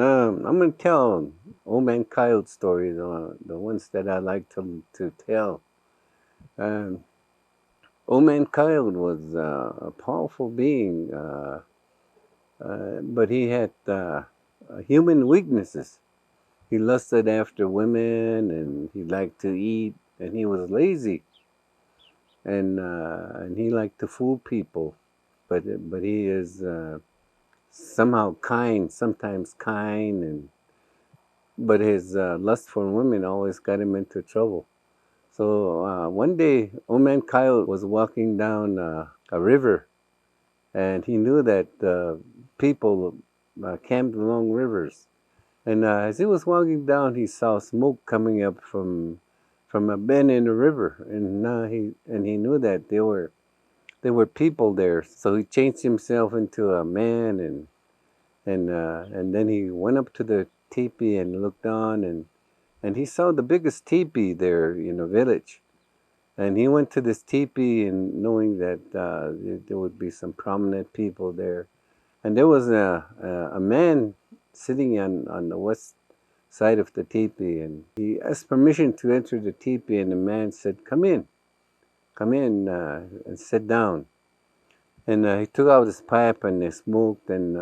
I'm gonna tell Old Man Coyote stories, the ones that I like to tell. Um, Old Man Coyote was a powerful being, but he had human weaknesses. He lusted after women, and he liked to eat, and he was lazy, and he liked to fool people. But he is somehow kind, sometimes kind, and but his lust for women always got him into trouble. So one day, Old Man Coyote was walking down a river, and he knew that people camped along rivers. And as he was walking down, he saw smoke coming up from a bend in the river, and he knew that there were people there. So he changed himself into a man, and then he went up to the teepee and looked on, and he saw the biggest teepee there in the village. And he went to this teepee, and knowing that there would be some prominent people there. And there was a man sitting on the west side of the teepee, and he asked permission to enter the teepee, and the man said, come in, and sit down." And he took out his pipe and he smoked, and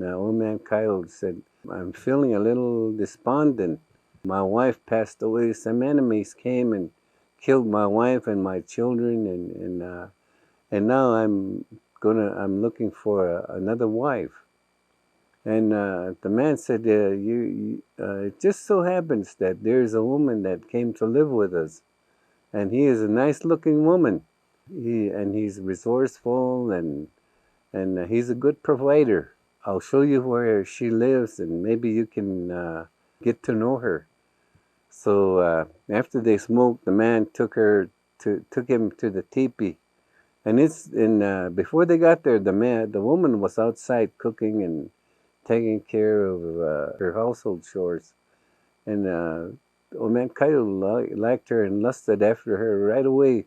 Old Man Coyote said, "I'm feeling a little despondent. My wife passed away. Some enemies came and killed my wife and my children, and now I'm looking for another wife." And the man said, "It just so happens that there's a woman that came to live with us, and he is a nice-looking woman. He's resourceful, and he's a good provider. I'll show you where she lives, and maybe you can get to know her." So after they smoked, the man took him to the teepee, and before they got there, the woman was outside cooking and taking care of her household chores, and Old Man Coyote liked her and lusted after her right away.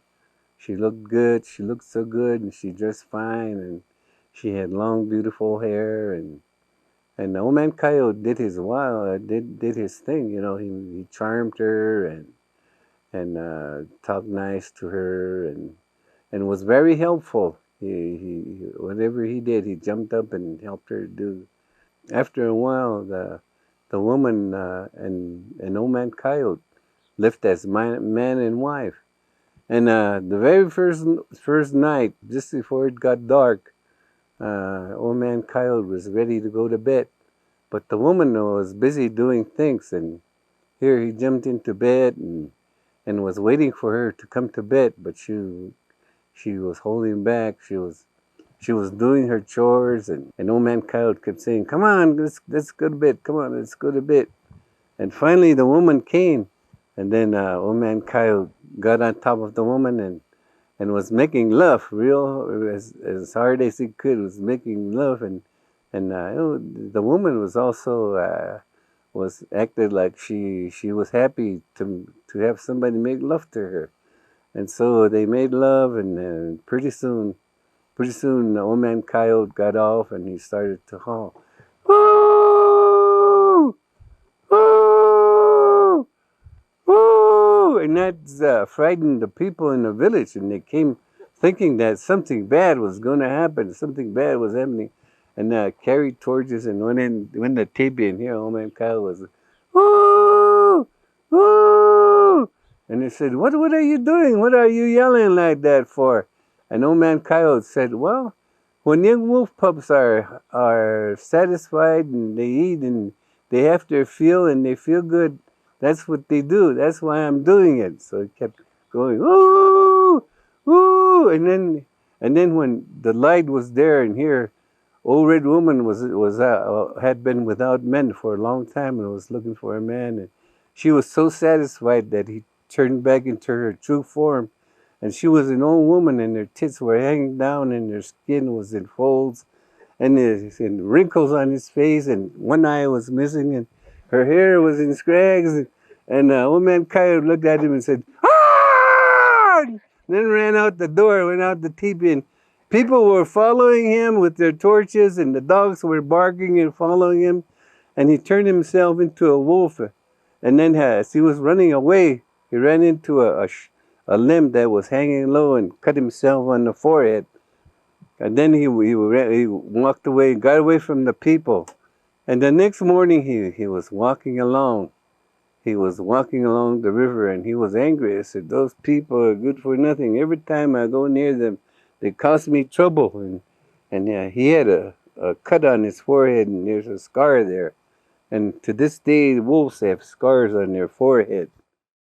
She looked good. She looked so good, and she dressed fine, and she had long, beautiful hair, and the Old Man Coyote did his thing. He charmed her and talked nice to her, and was very helpful. Whatever he did, he jumped up and helped her do. After a while, the woman and Old Man Coyote lived as man and wife. And the very first night, just before it got dark, Old Man Coyote was ready to go to bed, but the woman was busy doing things, and here he jumped into bed and was waiting for her to come to bed, but she was holding back. She was doing her chores, and Old Man Coyote kept saying, "Come on, let's go to bed. Come on, let's go to bed." And finally, the woman came, and then Old Man Coyote got on top of the woman and was making love real as hard as he could. Was making love, and the woman was also was acted like she was happy to have somebody make love to her, and so they made love, and pretty soon the Old Man Coyote got off and he started to howl, "Woo! Woo! Woo!" And that frightened the people in the village, and they came thinking that something bad was going to happen, something bad was happening, and carried torches and went the teepee, and here Old Man Coyote was, "Woo! Woo!" And they said, What are you doing? What are you yelling like that for?" And Old Man Coyote said, "Well, when young wolf pups are satisfied and they eat and they have their fill and they feel good, that's what they do. That's why I'm doing it." So he kept going, "Ooh, ooh," and then when the light was there, and here Old Red Woman had been without men for a long time and was looking for a man, and she was so satisfied that he turned back into her true form, and she was an old woman, and her tits were hanging down, and her skin was in folds, and wrinkles on his face, and one eye was missing, and her hair was in scrags, and Old Man Coyote looked at him and said, "Ah!" Then ran out the door, went out the teepee, and people were following him with their torches, and the dogs were barking and following him. and he turned himself into a wolf. And then as he was running away, he ran into a limb that was hanging low and cut himself on the forehead. And then he walked away, got away from the people. And the next morning he was walking along. He was walking along the river and he was angry. He said, those people are good for nothing. Every time I go near them, they cause me trouble. And yeah, he had a cut on his forehead and there's a scar there. And to this day, wolves have scars on their forehead.